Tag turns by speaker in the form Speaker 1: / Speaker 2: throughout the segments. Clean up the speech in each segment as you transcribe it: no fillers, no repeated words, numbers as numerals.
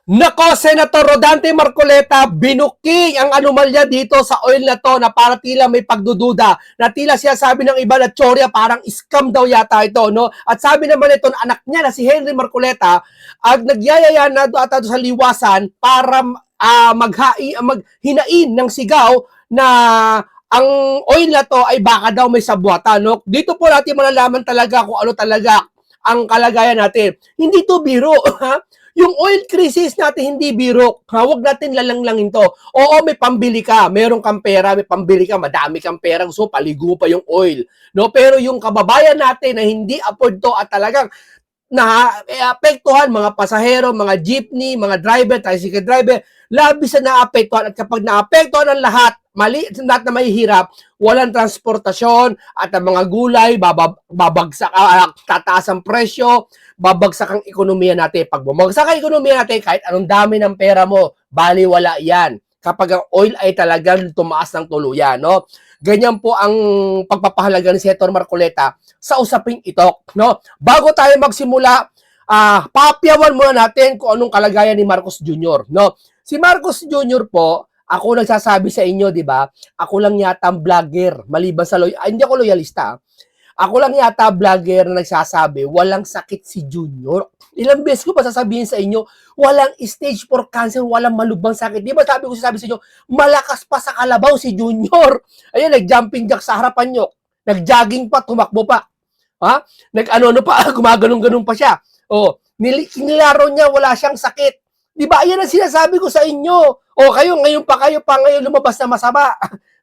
Speaker 1: Nako, Senator Rodante Marcoleta, binuking ang anomalya dito sa oil na to na para tila may pagdududa, na tila siya sabi ng iba na tsorya, parang scam daw yata ito, no? At sabi naman ito na anak niya na si Henry Marcoleta, nagyayaya na ata sa liwasan para maghinain ng sigaw na ang oil na to ay baka daw may sabwatan, no? Dito po natin malalaman talaga kung ano talaga ang kalagayan natin. Hindi to biro, ha? Yung oil crisis natin hindi biro. Huwag natin lalanglangin to. Oo, may pambili ka. Meron kang pera, may pambili ka, madami kang pera. So, paligo pa yung oil. No? Pero yung kababayan natin na hindi afford to at talagang naapektuhan mga pasahero, mga jeepney, mga driver, tricycle driver, labis na naapektuhan. At kapag naapektuhan ang lahat, lahat na mahihirap, walang transportasyon at ang mga gulay, babagsak, tataas ang presyo, babagsak ang ekonomiya natin. Pag bumagsak ang ekonomiya natin, kahit anong dami ng pera mo, baliwala yan. Kapag ang oil ay talagang tumaas ng tuluyan, no? Ganyan po ang pagpapahalaga ni Senator Marcoleta sa usaping ito, no? Bago tayo magsimula, papyawan muna natin kung anong kalagayan ni Marcos Jr., no? Si Marcos Jr. po, ako nagsasabi sa inyo, di ba? Ako lang yata ang vlogger, maliban sa hindi ako loyalista. Ako lang yata vlogger na nagsasabi, walang sakit si Junior. Ilang beses ko pa sasabihin sa inyo, walang stage 4 cancer, walang malubhang sakit. Di ba sabi sa inyo, malakas pa sa kalabaw si Junior. Ayun, nag-jumping jack sa harapan nyo. Nag-jogging pa, tumakbo pa. Ha? Nag-ano pa, gumaganong-ganong pa siya. Oh, nilaro niya, wala siyang sakit. Di ba? Ayan ang sinasabi ko sa inyo. O kayo, ngayon lumabas na masama.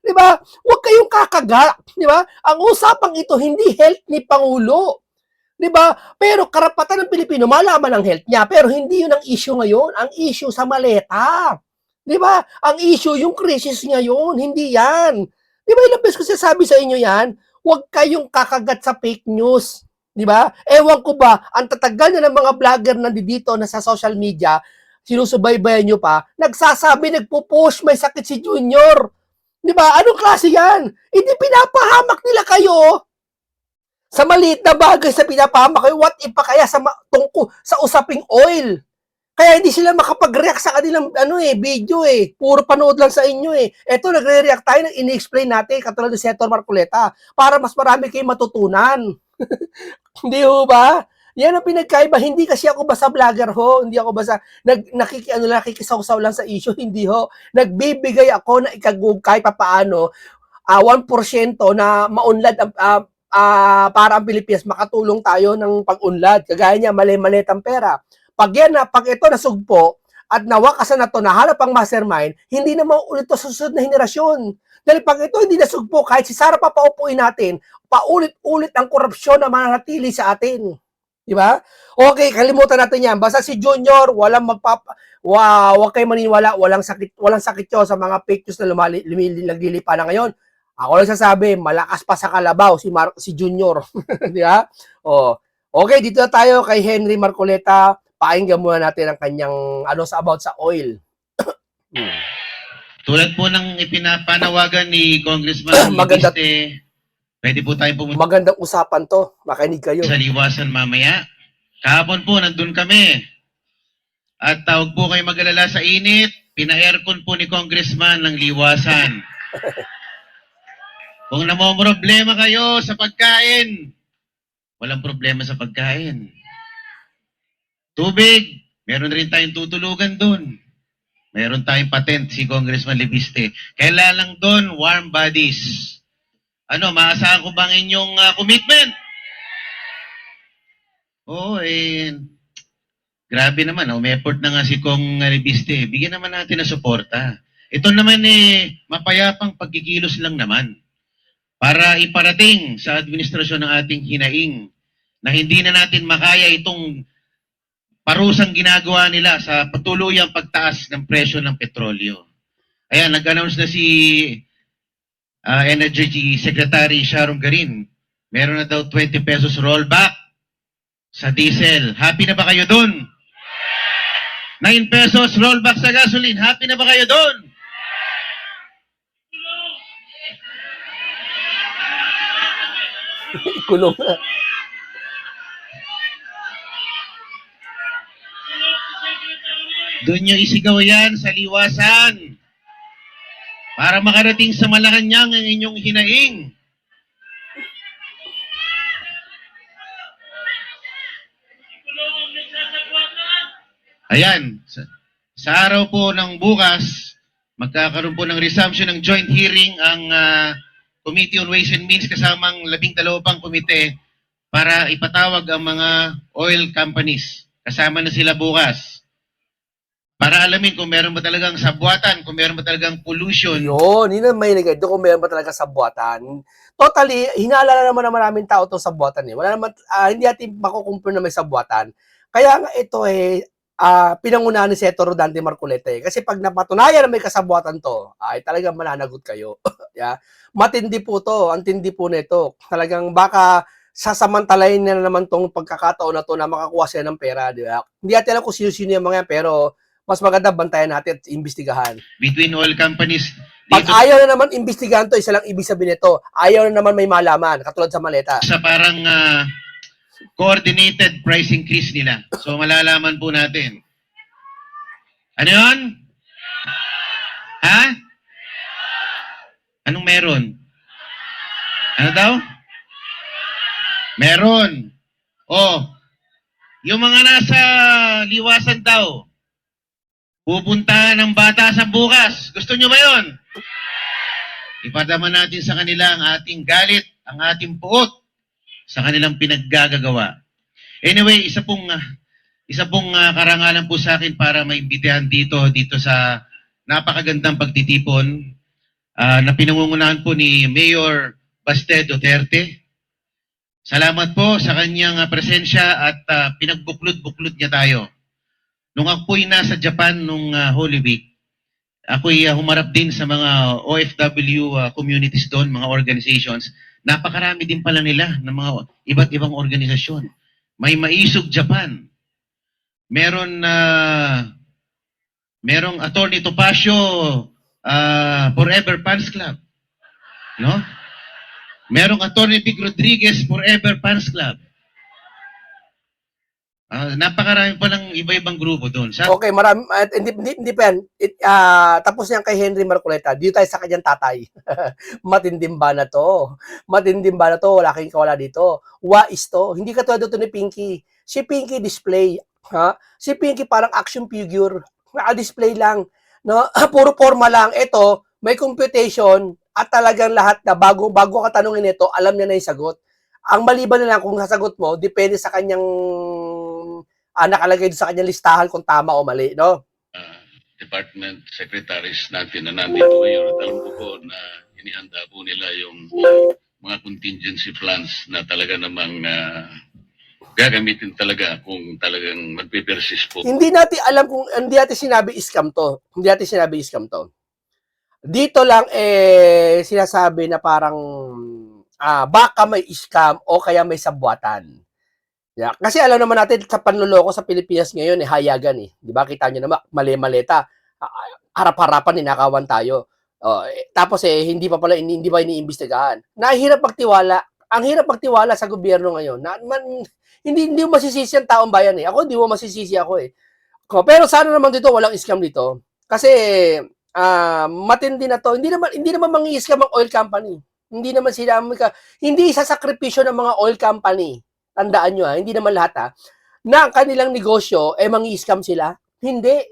Speaker 1: Di ba? Huwag kayong kakaga. Di ba? Ang usapang ito, hindi health ni Pangulo. Di ba? Pero karapatan ng Pilipino, malaman ang health niya. Pero hindi yun ang issue ngayon. Ang issue sa maleta. Di ba? Ang issue, yung crisis ngayon. Hindi yan. Di ba? Ilang beses ko sinasabi sa inyo yan, huwag kayong kakagat sa fake news. Di ba? Ewan ko ba, ang tatagal na ng mga vlogger na dito na sa social media, sinusubaybayan nyo pa, nagsasabi, nagpo-push, may sakit si Junior. Di ba? Anong klase yan? Hindi pinapahamak nila kayo sa maliit na bagay sa pinapahamak kayo. What if pa kaya tungko sa usaping oil? Kaya hindi sila makapag-react sa kanilang video Puro panood lang sa inyo Ito, nagre-react tayo, ini-explain natin, katulad ni Senator Marcoleta, para mas marami kayong matutunan. Hindi ho ba? Yan ang pinagkaiba. Hindi kasi ako basta vlogger ho. Hindi ako basta nakikisaw-saw lang sa issue. Hindi ho. Nagbibigay ako na ikagug kahit papaano 1% na maunlad para ang Pilipinas makatulong tayo ng pag-unlad. Kagaya niya, mali-maliit ang pera. Pag ito nasugpo at nawakasan na to, nahanap ang mastermind, hindi na mauulit to sa susunod na henerasyon. Dahil pag ito hindi nasugpo, kahit si Sara pa paupuin natin, paulit-ulit ang korupsyon na mananatili sa atin. Di ba? Okay, kalimutan natin yan. Basta si Junior, wag kayo maniniwala, walang sakit yun sa mga fake news na naglilipa na ngayon. Ako lang sasabi, malakas pa sa kalabaw si Junior. Di ba? Oh. Okay, dito na tayo kay Henry Marcoleta. Pakinggan muna natin ang kanyang about sa oil.
Speaker 2: Tulad po ng ipinapanawagan ni Congressman Libiste, pwede po tayo pumunta.
Speaker 1: Magandang usapan to. Makinig kayo.
Speaker 2: Sa liwasan mamaya. Kahapon po, nandun kami. At tawag po kayo mag-alala sa init. Pina-aircon po ni Congressman ng liwasan. Kung namomroblema kayo sa pagkain, walang problema sa pagkain. Tubig, meron rin tayong tutulugan doon. Meron tayong patent si Congressman Libiste. Kailan lang doon, warm bodies. Maasahan ko bang inyong commitment? Oo, grabe naman. May effort na nga si Kong Libiste. Bigyan naman natin ng suporta. Ito naman mapayapang pagkikilos lang naman para iparating sa administrasyon ng ating hinaing na hindi na natin makaya itong parusang ginagawa nila sa patuluyang pagtaas ng presyo ng petrolyo. Ayan, nag-announce na si Energy Secretary Sharon Garin. Meron na daw 20 pesos rollback sa diesel. Happy na ba kayo dun? 9 pesos rollback sa gasoline. Happy na ba kayo dun?
Speaker 1: Kulong na.
Speaker 2: Doon nyo isigaw yan sa liwasan para makarating sa Malacanang ang inyong hinaing. Ayan, sa araw po ng bukas, magkakaroon po ng resumption ng joint hearing ang Committee on Ways and Means kasamang 12 pang komite para ipatawag ang mga oil companies. Kasama na sila bukas. Para alamin kung meron ba talagang sabwatan, kung meron ba talagang pollution.
Speaker 1: Yun, yun ang may nagay. Doon kung meron ba talaga sabwatan. Totally, hinala na naman ng maraming tao itong sabwatan eh. Wala naman, hindi natin makukumpir na may sabwatan. Kaya nga ito pinangunahan ni Senator Rodante Marcoleta eh. Kasi pag napatunayan na may kasabwatan to, ay talagang mananagot kayo. Yeah? Matindi po to, ang tindi po nito. Talagang baka sasamantalayin na naman tong pagkakataon na to na makakuha siya ng pera. Di ba? Hindi natin alam kung sino-sino yung mga yan, pero mas maganda bantayan natin at imbestigahan.
Speaker 2: Between oil companies.
Speaker 1: Pag ayaw na naman imbestigahan to, isa lang ibig sabihin nito. Ayaw na naman may malaman, katulad sa maleta.
Speaker 2: Sa parang coordinated price increase nila. So malalaman po natin. Ano yun? Ha? Anong meron? Ano daw? Meron. Oh, yung mga nasa liwasan daw, pupunta ng bata sa bukas. Gusto nyo ba yun? Ipadama natin sa kanila ang ating galit, ang ating puot sa kanilang pinaggagawa. Anyway, isa pong karangalan po sa akin para maimbitahan dito sa napakagandang pagtitipon na pinangungunahan po ni Mayor Baste Duterte. Salamat po sa kanyang presensya at pinagbuklod-buklod niya tayo. Nung ako'y nasa Japan nung Holy Week, ako'y humarap din sa mga OFW communities doon, mga organizations. Napakarami din pala nila ng mga iba't ibang organisasyon. May Maisog Japan. Merong Attorney Topacio Forever Fans Club. No? Merong Attorney Big Rodriguez Forever Fans Club. Napakarami pa ng iba-ibang grupo doon.
Speaker 1: Okay, marami, hindi pa yan. Tapos yan kay Henry Marcoleta. Dito tayo sa kanyang tatay. Matindim ba na to? Matindim ba na to? Wala kayong kawala dito. Wais to. Hindi ka tulad dito ni Pinky. Si Pinky display. Ha? Si Pinky parang action figure. Naka-display lang. No? Puro forma lang. Ito, may computation at talagang lahat na bago ka tanungin ito, alam niya na yung sagot. Ang maliban na lang kung sasagot mo, depende sa kanyang nakalagay sa kanyang listahan kung tama o mali, no?
Speaker 3: Department secretaries natin na nandito ngayon. Alam ko po na inihanda po nila yung mga contingency plans na talaga namang gagamitin talaga kung talagang magpe-persist po.
Speaker 1: Hindi natin alam kung, hindi natin sinabi scam to. Hindi natin sinabi scam to. Dito lang sinasabi na parang baka may scam o kaya may sabwatan. Yeah. Kasi alam naman natin sa panloloko sa Pilipinas ngayon hayagan eh. 'Di ba? Kita niyo naman mali-maleta. Harap-harapan ninakawan tayo. Tapos hindi pa pala hindi pa iniimbestigahan. Nahihirap magtiwala. Ang hirap magtiwala sa gobyerno ngayon. Hindi mo masisisi ang taong bayan eh. Ako hindi mo masisisi ako eh. Pero sana naman dito walang scam dito. Kasi matindi na to. Hindi naman mangi-scam ang oil company. Hindi naman sila hindi isasakripisyo ng mga oil company. Tandaan nyo hindi naman lahat na ang kanilang negosyo mangi-scam sila. Hindi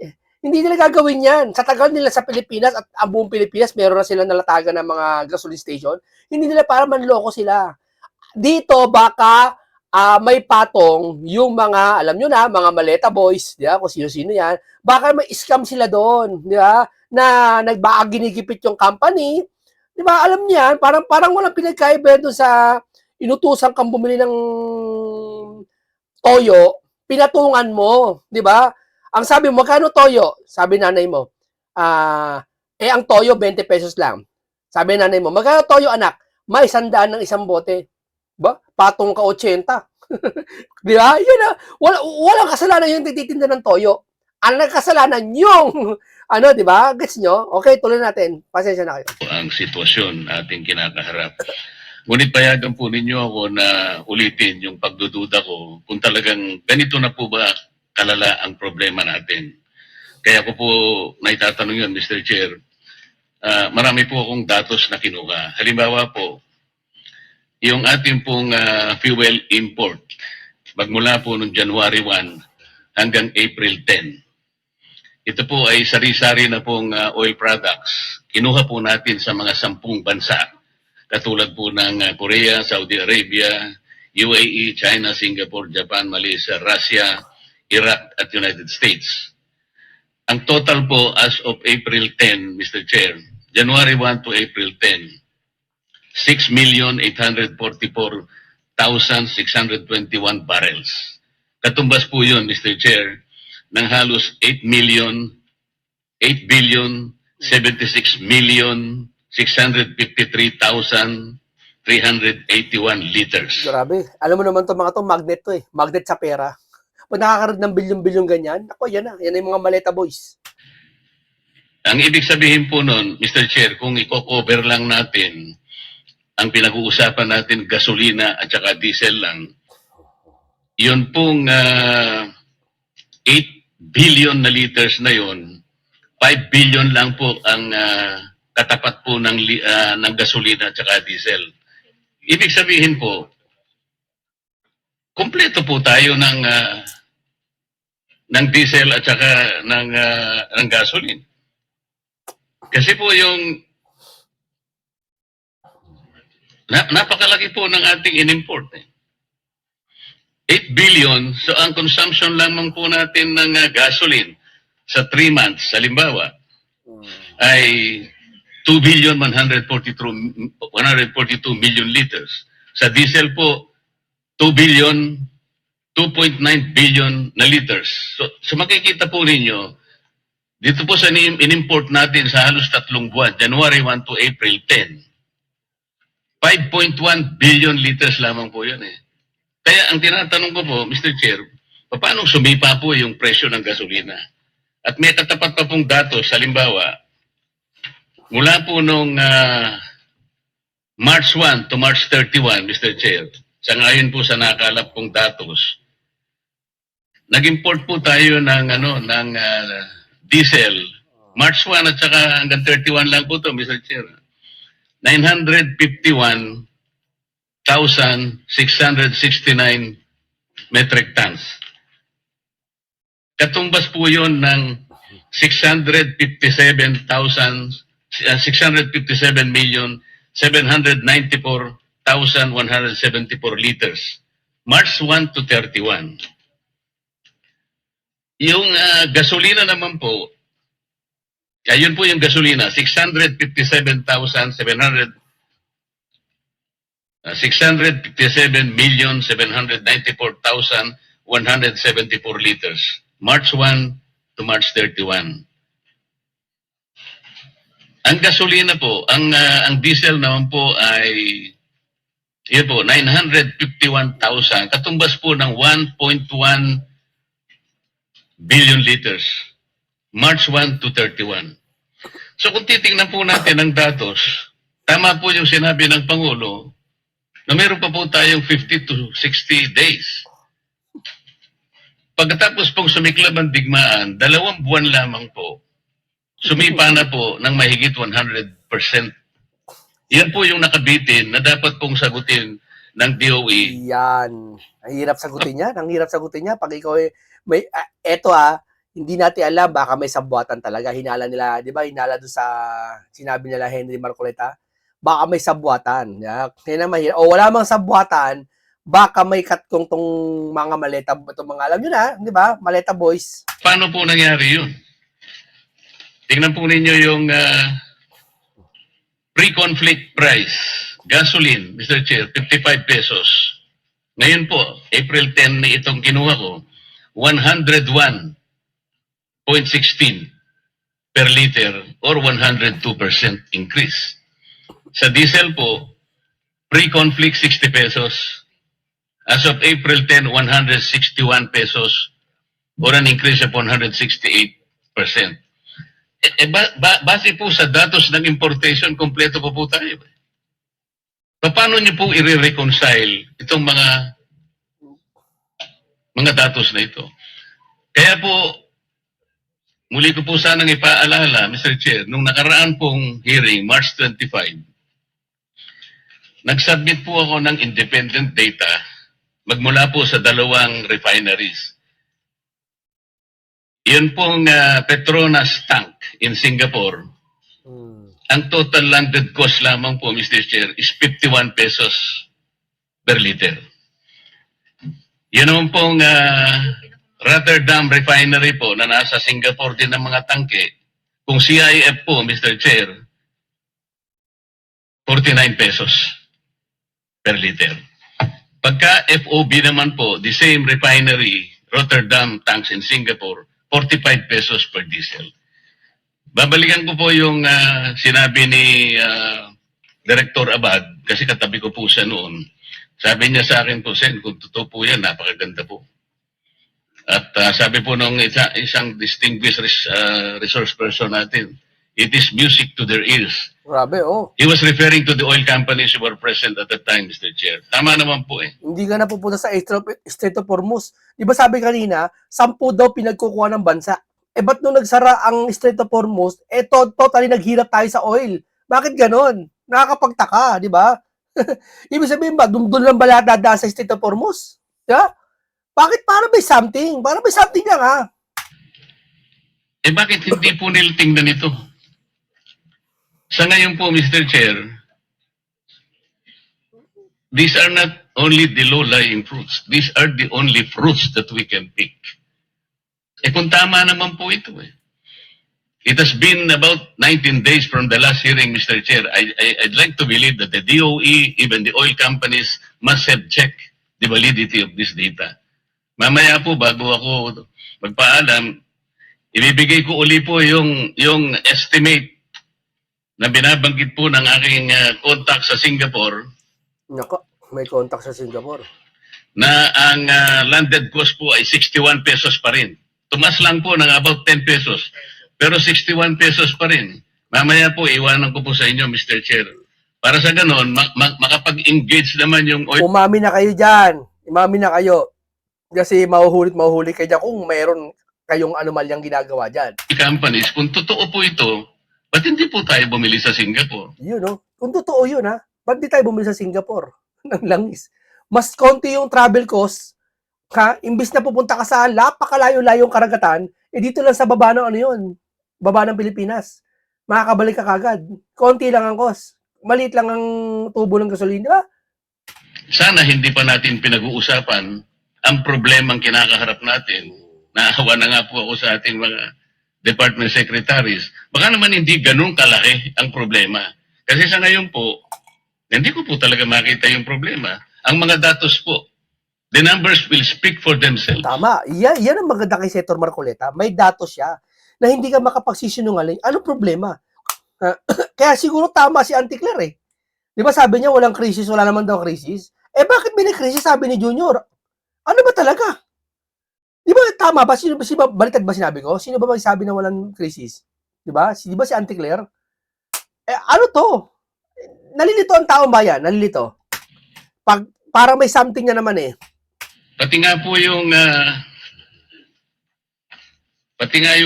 Speaker 1: nila gagawin yan. Sa tagal nila sa Pilipinas at ang buong Pilipinas, meron na sila nalatagan ng mga gasoline station. Hindi nila para manloko sila. Dito, baka may patong yung mga, alam nyo na, mga maleta boys, di ba? Kung sino-sino yan. Baka may scam sila doon, di ba? Na ginigipit yung company. Di ba? Alam niyan, parang walang pinagkaiba doon sa inutusan kang bumili ng toyo, pinatungan mo, di ba? Ang sabi mo, magkano toyo? Sabi nanay mo, ang toyo 20 pesos lang. Sabi nanay mo, magkano toyo anak? May 100 ng isang bote. Ba? Patong ka 80. Di ba? Yun walang kasalanan yung tititinda ng toyo. Ang nagkasalanan yung di ba? Gets nyo? Okay, tuloy natin. Pasensya na kayo.
Speaker 3: Ang sitwasyon ating kinakaharap. Ngunit payagan po ninyo ako na ulitin yung pagdududa ko kung talagang ganito na po ba kalala ang problema natin. kaya ko po naitatanong yun, Mr. Chair. Marami po akong datos na kinuha. Halimbawa po, yung ating pong fuel import, magmula po noong January 1 hanggang April 10. Ito po ay sari-sari na pong oil products. Kinuha po natin sa mga 10 bansa. Katulad po ng Korea, Saudi Arabia, UAE, China, Singapore, Japan, Malaysia, Russia, Iraq at United States. Ang total po as of April 10, Mr. Chair, January 1 to April 10, 6,844,621 barrels. Katumbas po yun, Mr. Chair, ng halos 8,653,381 liters.
Speaker 1: Grabe. Alam mo naman to mga to, magnet to eh. Magnet sa pera. Pag nakakaroon ng bilyon-bilyon ganyan, ako yan na. Yan na yung mga maleta boys.
Speaker 3: Ang ibig sabihin po nun, Mr. Chair, kung i-cover lang natin ang pinag-uusapan natin gasolina at saka diesel lang, yun pong 8 billion na liters na yun, 5 billion lang po ang katapat po ng gasolina at saka diesel. Ibig sabihin po, kumpleto po tayo ng diesel at saka ng gasoline. Kasi po yung napakalaki po ng ating in-import. 8 billion, so ang consumption lamang po natin ng gasoline sa 3 months, halimbawa, ay 2,142 million liters. Sa diesel po, 2.9 billion na liters. So makikita po ninyo, dito po sa in-import natin sa halos 3 buwan, January 1 to April 10, 5.1 billion liters lamang po yun eh. Kaya ang tinatanong ko po, Mr. Chair, paano sumipa po yung presyo ng gasolina? At may katapat pa pong datos, halimbawa, mula po nung March 1 to March 31, Mr. Chair, sa ngayon po sa nakalap kong datos, nag-import po tayo ng diesel, March 1 at saka hanggang 31 lang po to, Mr. Chair. 951,669 metric tons. Katumbas po yun ng 657,794,174 liters. March 1 to 31. Yung gasolina naman po, ayun po yung gasolina, 657,794,174 liters. March 1 to March 31. Ang gasolina po, ang diesel naman po ay yun po, 951,000. Katumbas po ng 1.1 billion liters. March 1 to 31. So kung titingnan po natin ang datos, tama po yung sinabi ng Pangulo na meron pa po tayong 50 to 60 days. Pagkatapos pong sumiklab ang digmaan, 2 buwan lamang po, sumipa na po ng mahigit 100%. Yan po yung nakabitin na dapat pong sagutin ng DOE.
Speaker 1: Yan. Ang hirap sagutin niya. Ang hirap sagutin niya. Pag ikaw may, eto hindi natin alam, baka may sabwatan talaga. Hinala nila, di ba? Hinala doon sa, sinabi nila Henry Marcoleta, baka may sabwatan. Kaya na mahirap. O wala mang sabwatan, baka may katkong tong mga maleta, itong mga alam nyo na, di ba? Maleta boys.
Speaker 3: Paano po nangyari yun? Tingnan po ninyo yung pre-conflict price. Gasoline, Mr. Chair, 55 pesos. Ngayon po, April 10 na itong kinuha ko, 101.16 per liter or 102% increase. Sa diesel po, pre-conflict 60 pesos. As of April 10, 161 pesos or an increase of 168%. Base po sa datos ng importation, kompleto po tayo. Paano niyo po i-reconcile itong mga datos na ito? Kaya po, muli ko po sanang ipaalala, Mr. Chair, nung nakaraan pong hearing, March 25, nag-submit po ako ng independent data magmula po sa dalawang refineries. Yun pong Petronas tank in Singapore, ang total landed cost lamang po, Mr. Chair, is 51 pesos per liter. Yun naman pong Rotterdam refinery po na nasa Singapore din ng mga tangke, kung CIF po, Mr. Chair, 49 pesos per liter. Pagka FOB naman po, the same refinery, Rotterdam tanks in Singapore, 45 pesos per diesel. Babalikan ko po yung sinabi ni Director Abad, kasi katabi ko po siya noon. Sabi niya sa akin po, Sen, kung totoo po yan, napakaganda po. At sabi po nung isang distinguished resource person natin, it is music to their ears.
Speaker 1: Grabe, oh.
Speaker 3: He was referring to the oil companies who were present at the time, Mr. Chair. Tama naman po eh.
Speaker 1: Hindi ka na pupunta sa Strait of Hormuz. Di ba sabi kanina, 10 daw pinagkukuha ng bansa. Eh ba't nung nagsara ang Strait of Hormuz, totally naghirap tayo sa oil. Bakit ganon? Nakakapagtaka, di ba? Ibig sabihin ba, doon lang ba lahat dadaan sa Strait of Hormuz? Yeah? Bakit para may something? Para may something lang ha.
Speaker 3: Eh bakit hindi po nila tingnan ito? Sa ngayon po, Mr. Chair, these are not only the low-lying fruits. These are the only fruits that we can pick. Eh kung tama naman po ito eh. It has been about 19 days from the last hearing, Mr. Chair. I'd like to believe that the DOE, even the oil companies, must have checked the validity of this data. Mamaya po, bago ako magpaalam, ibibigay ko uli po yung estimate na binabanggit po ng aking contact sa Singapore.
Speaker 1: Nako, may contact sa Singapore.
Speaker 3: Na ang landed cost po ay 61 pesos pa rin. Tumas lang po ng about 10 pesos. Pero 61 pesos pa rin. Mamaya po, iwanan ko po sa inyo, Mr. Chair. Para sa ganon, makapag-engage naman yung oil.
Speaker 1: Umami na kayo dyan. Umami na kayo. Kasi mahuhuli kayo dyan kung mayroon kayong anomalyang ginagawa dyan.
Speaker 3: Companies, kung totoo po ito, ba't hindi po tayo bumili sa Singapore?
Speaker 1: Yun, no? Kung totoo yun, ha? Ba't di tayo bumili sa Singapore? Ng langis. Mas konti yung travel cost, ha? Imbis na pupunta ka sa napakalayo-layong karagatan, eh dito lang sa baba ng ano yun, baba ng Pilipinas. Makakabalik ka kagad. Konti lang ang cost. Maliit lang ang tubo ng gasolina, di ba?
Speaker 3: Sana hindi pa natin pinag-uusapan ang problemang kinakaharap natin. Naawa na nga po ako sa ating mga department secretaries. Baka naman hindi ganun kalaki ang problema. Kasi sa ngayon po, hindi ko po talaga makita yung problema. Ang mga datos po, the numbers will speak for themselves.
Speaker 1: Tama. Yan ang maganda kay Senator Marcoleta. May datos siya na hindi ka makapagsisinungaling. Ano problema? Kaya siguro tama si Auntie Claire eh. Di ba sabi niya walang krisis, wala naman daw krisis? Eh bakit may krisis sabi ni Junior? Ano ba talaga? Di ba tama ba? Baliktad ba sinabi ko? Sino ba magsabi na walang krisis? Di ba? Di ba si Auntie Claire? Eh ano to? Nalilito ang taong bayan. Nalilito. Parang may something na naman eh.
Speaker 3: Pati nga po yung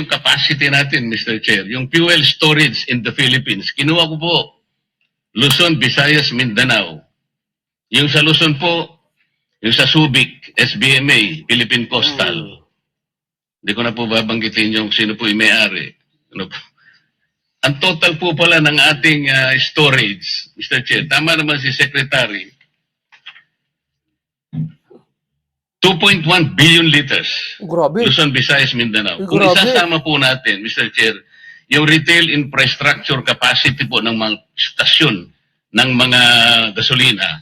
Speaker 3: capacity natin, Mr. Chair, yung fuel storage in the Philippines. Kinuha ko po Luzon, Visayas, Mindanao. Yung sa Luzon po, yung sa Subic, SBMA, Philippine Coastal. Hindi ko na po babanggitin yung sino po yung may-ari. Ano po? Ang total po pala ng ating storage, Mr. Chair, tama naman si Secretary, 2.1 billion liters.
Speaker 1: Grabe.
Speaker 3: Luzon, Visayas, Mindanao. Kung
Speaker 1: Grabe.
Speaker 3: isasama po natin, Mr. Chair, yung retail infrastructure capacity po ng mga stasyon ng mga gasolina,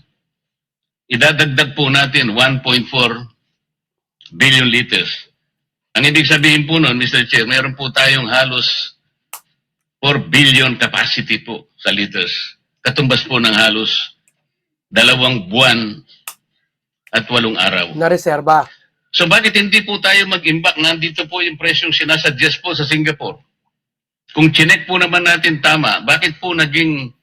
Speaker 3: idadagdag po natin 1.4 billion liters. Ang ibig sabihin po nun, Mr. Chair, mayroon po tayong halos 4 billion capacity po sa liters. Katumbas po ng halos 2 buwan at 8 araw.
Speaker 1: Na reserba.
Speaker 3: So bakit hindi po tayo mag-imbak? Nandito po yung presyong sinasuggest po sa Singapore. Kung chinek po naman natin tama, bakit po naging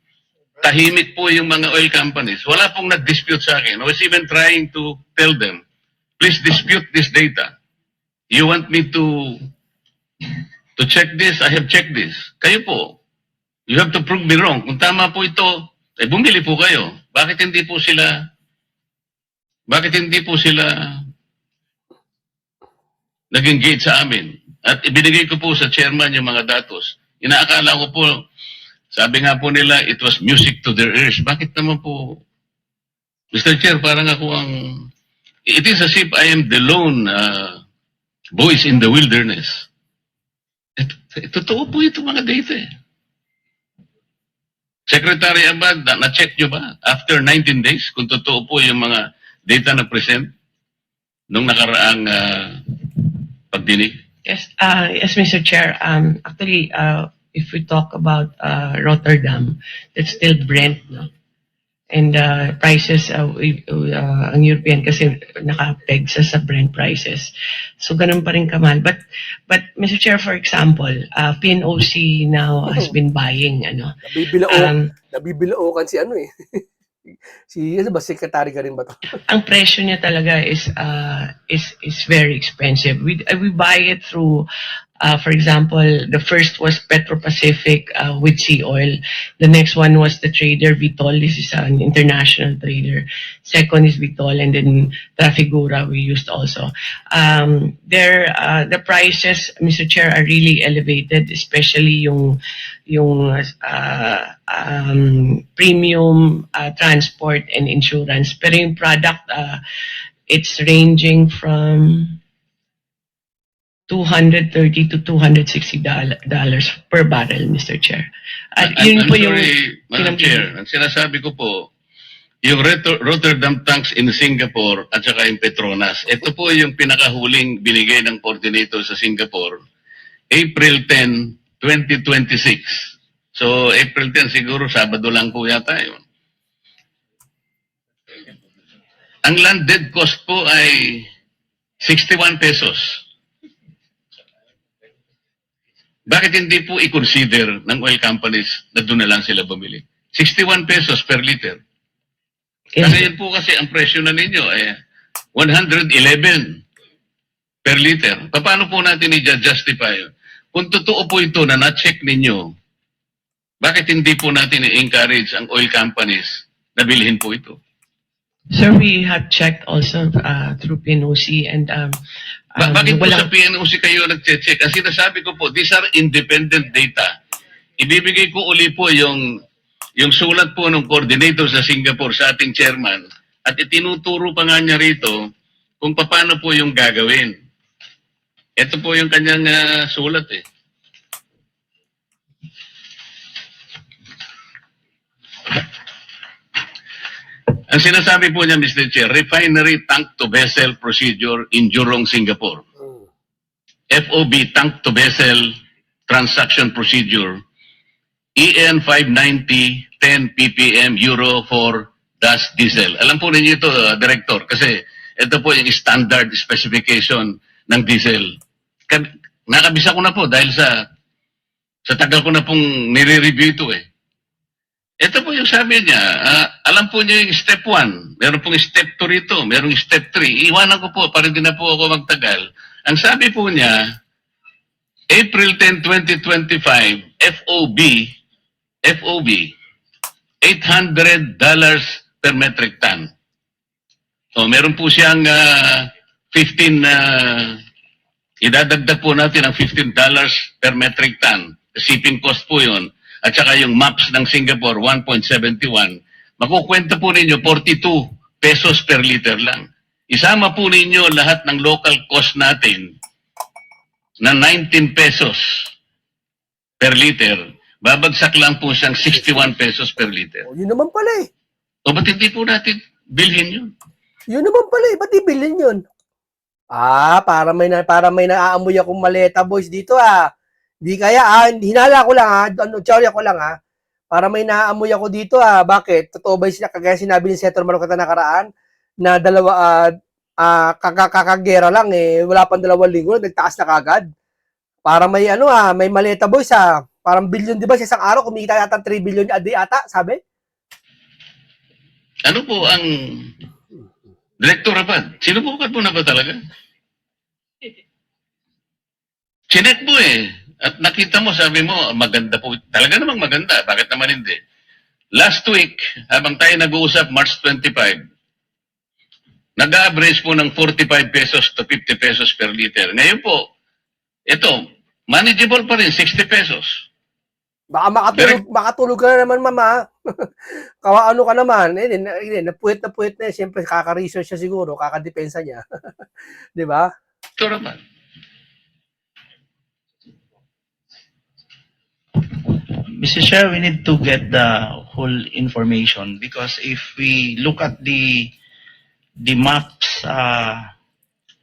Speaker 3: tahimik po yung mga oil companies? Wala pong nag-dispute sa akin. I was even trying to tell them, please dispute this data. You want me to to check this, I have checked this. Kayo po, you have to prove me wrong. Kung tama po ito, bumili po kayo. Bakit hindi po sila nag-engage sa amin? At ibinigay ko po sa chairman yung mga datos. Inaakala ko po, sabi nga po nila, it was music to their ears. Bakit naman po, Mr. Chair, parang ako it is as if I am the lone voice in the wilderness. Totoo po itong mga data eh. Secretary Abad, na-check nyo ba after 19 days kung totoo po yung mga data na present nung nakaraang pagdinig?
Speaker 4: Yes, Mr. Chair. Actually, if we talk about Rotterdam, that's still Brent, no? And prices, ang European kasi nakapeg sa Brent prices. So, ganun pa rin kamahal. But Mr. Chair, for example, PNOC now has been buying,
Speaker 1: Nabibilao si ano eh. Ano ba, secretary ka rin ba to?
Speaker 4: ang presyo niya talaga is very expensive. We buy it through for example, the first was Petro Pacific with Sea Oil. The next one was the trader Vitol. This is an international trader. Second is Vitol, and then Trafigura we used also. The prices, Mr. Chair, are really elevated, especially yung premium transport and insurance. Pero yung product, it's ranging from $230 to $260 per barrel, Mr. Chair. At yun
Speaker 3: I'm
Speaker 4: po yung
Speaker 3: sorry, Madam Chair, ang sinasabi ko po, yung Rotterdam tanks in Singapore at saka yung Petronas, ito po yung pinakahuling binigay ng coordinator sa Singapore, April 10, 2026. So, April 10, siguro Sabado lang po yata yun. Ang landed cost po ay 61 pesos. Bakit hindi po i-consider ng oil companies na doon na lang sila bumili? 61 pesos per liter. Kasi yun po kasi ang presyo na ninyo eh 111 per liter. Paano po natin i-justify? Kung totoo po ito na na-check ninyo, bakit hindi po natin i-encourage ang oil companies na bilhin po ito?
Speaker 4: Sir, we have checked also through PNOC and
Speaker 3: Bakit po
Speaker 4: walang-
Speaker 3: sa PNOC kayo nag-check? Ang sinasabi ko po, these are independent data. Ibibigay ko uli po yung sulat po ng coordinator sa Singapore sa ating chairman at itinuturo pa nga niya rito kung paano po yung gagawin. Ito po yung kanyang sulat eh. Ang sinasabi po niya, Mr. Chair, refinery tank to vessel procedure in Jurong, Singapore. FOB tank to vessel transaction procedure. EN 590 10 ppm Euro 4 DAS diesel. Alam po ninyo ito, Director, kasi ito po yung standard specification ng diesel. Nakabisa ko na po dahil sa tagal ko na pong nire-review ito eh. Ito po yung sabi niya, alam po niyo yung step 1, meron pong step 2 rito, meron step 3. Iwanan ko po para din na po ako magtagal. Ang sabi po niya, April 10, 2025, FOB, $800 per metric ton. So meron po siyang 15, idadagdag po natin ang $15 per metric ton. Shipping cost po yun. At saka yung maps ng Singapore, 1.71. Makukwenta po ninyo, 42 pesos per liter lang. Isama po ninyo lahat ng local cost natin na 19 pesos per liter. Babagsak lang po siyang 61 pesos per liter.
Speaker 1: Yun naman pala eh.
Speaker 3: O ba't hindi po natin bilhin yun?
Speaker 1: Yun naman pala eh. Ba't ibilin yun? Para may naaamoy akong maleta boys dito Di kaya hinala ko lang sorry ako lang para may naaamoy ako dito Bakit? Totoo ba yung kagaya sinabi ni Senator Marocata nakaraan na kakagera lang wala pang 2 linggo nagtaas na kagad. Para may may maleta boys Parang billion, di ba? Sa isang araw kumikita yata 3 billion a day ata, sabi?
Speaker 3: Ano po ang Director Abad? Sinubukan mo na ba talaga? Chinek mo At nakita mo, sabi mo, maganda po. Talaga namang maganda. Bakit naman hindi? Last week, habang tayo nag-uusap, March 25, nag-average po ng 45 pesos to 50 pesos per liter. Ngayon po, ito, manageable pa rin, 60 pesos.
Speaker 1: Baka makatulog ka na naman, mama. Ano ka naman? Napuwit na eh. Siyempre, kaka-research siya siguro, kaka-depensa niya. Di ba?
Speaker 3: Ito naman.
Speaker 5: Mr. Chair, we need to get the whole information because if we look at the maps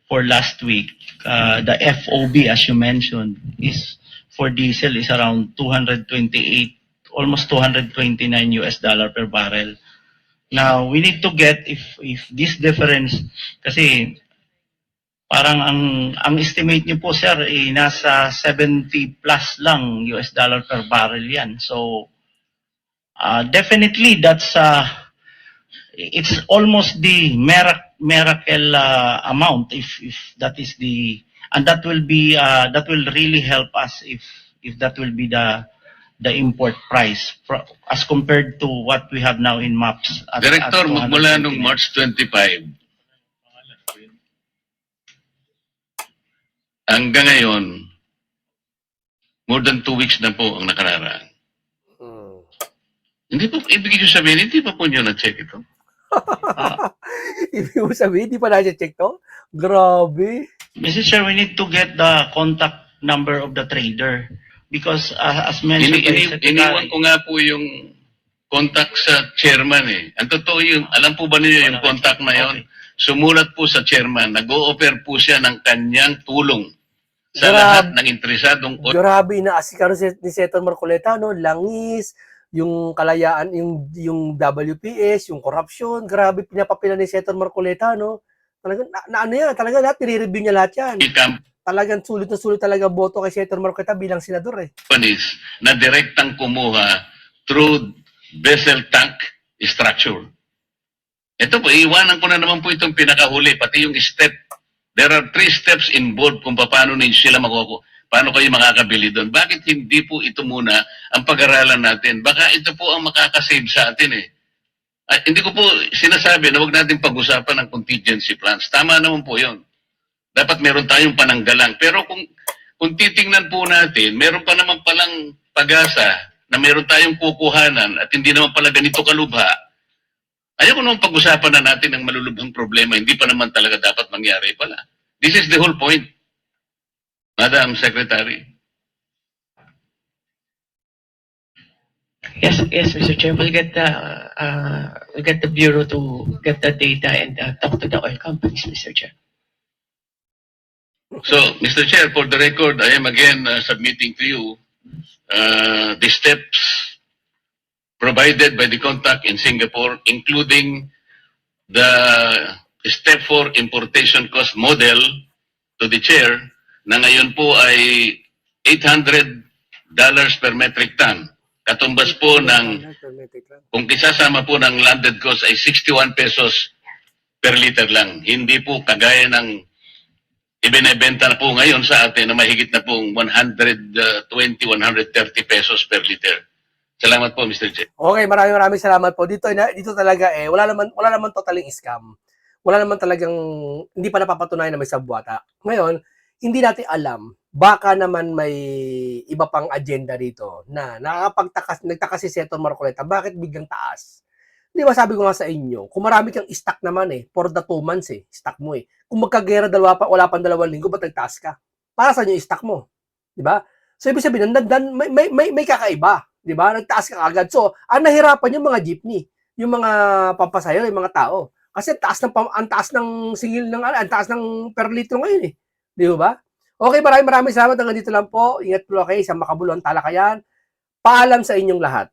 Speaker 5: for last week, the FOB, as you mentioned, is for diesel is around 228, almost 229 US dollar per barrel. Now, we need to get if this difference, kasi parang ang estimate niyo po, sir, nasa 70 plus lang US dollar per barrel yan. So, definitely that's it's almost the miracle amount if that is the, and that will be that will really help us if that will be the import price as compared to what we have now in maps.
Speaker 3: Director, magmula nung March 25, hanggang ngayon, more than 2 weeks na po ang nakararaan. Hindi po, ibig nyo sabihin, hindi pa po nyo na-check ito.
Speaker 1: Ibig mo sabihin, hindi pa na-check to? Grabe.
Speaker 5: Mr. Chair, we need to get the contact number of the trader because as mentioned by Secretary,
Speaker 3: Iniwan ko nga po yung contact sa chairman eh. Ang totoo yung, alam po ba niyo yung contact na yon? Sumulat po sa chairman, nag-o-offer po siya ng kanyang tulong sa lahat ng interesadong.
Speaker 1: Grabe, inaasikaso ni Senator Marcoleta, no? Langis, yung kalayaan, yung WPS, yung corruption, grabe pinapapila ni Senator Marcoleta, no? Talagang, ano yan, talaga lahat, nire-review niya lahat yan. Talagang sulit na sulit talaga boto kay Senator Marcoleta bilang senador eh.
Speaker 3: Companies na direktang kumuha through vessel tank structure. Ito po, iiwanan ko na naman po itong pinakahuli, pati yung step. There are 3 steps involved kung paano sila paano kayo makakabili doon. Bakit hindi po ito muna ang pag-aralan natin? Baka ito po ang makakasave sa atin eh. Hindi ko po sinasabi na huwag natin pag-usapan ng contingency plans. Tama naman po yun. Dapat meron tayong pananggalang. Pero kung titingnan po natin, meron pa naman palang pag-asa na meron tayong kukuhanan at hindi naman pala ganito kalubha. Ayaw ko naman pag-usapan na natin ang malulubhang problema. Hindi pa naman talaga dapat mangyari pala. This is the whole point. Madam Secretary.
Speaker 4: Yes, Mr. Chair. We'll get the bureau to get the data and talk to the oil companies, Mr. Chair.
Speaker 3: So, Mr. Chair, for the record, I am again submitting to you the steps provided by the contact in Singapore, including the step 4 importation cost model to the chair na ngayon po ay $800 per metric ton. Katumbas po ng, kung kisasama po ng landed cost ay 61 pesos per liter lang. Hindi po kagaya ng ibinebenta na po ngayon sa atin na mahigit na pong 120, 130 pesos per liter. Salamat po, Mr. Chair.
Speaker 1: Okay, maraming salamat po. Dito talaga wala naman totaling scam. Wala naman talagang hindi pa napapatunayan na may sabwata. Ngayon, hindi natin alam, baka naman may iba pang agenda dito na nagtaka si Senator Marcoleta, bakit biglang taas? Di ba sabi ko nga sa inyo, kung marami kang stock naman for the 2 months stock mo Kung magkagera wala pang 2 linggo, ba't nagtaas ka? Para saan yung stock mo? Di ba? So, ibig sabihin, may kakaiba. Di ba? Nagtaas ka agad. So, ang nahirapan yung mga jeepney, yung mga pampasayo, yung mga tao. Kasi ang taas ng singil ang taas ng per litro ngayon Di ba? Okay, maraming salamat. Hanggang dito lang po. Ingat po kayo sa makabuluhang talakayan. Paalam sa inyong lahat.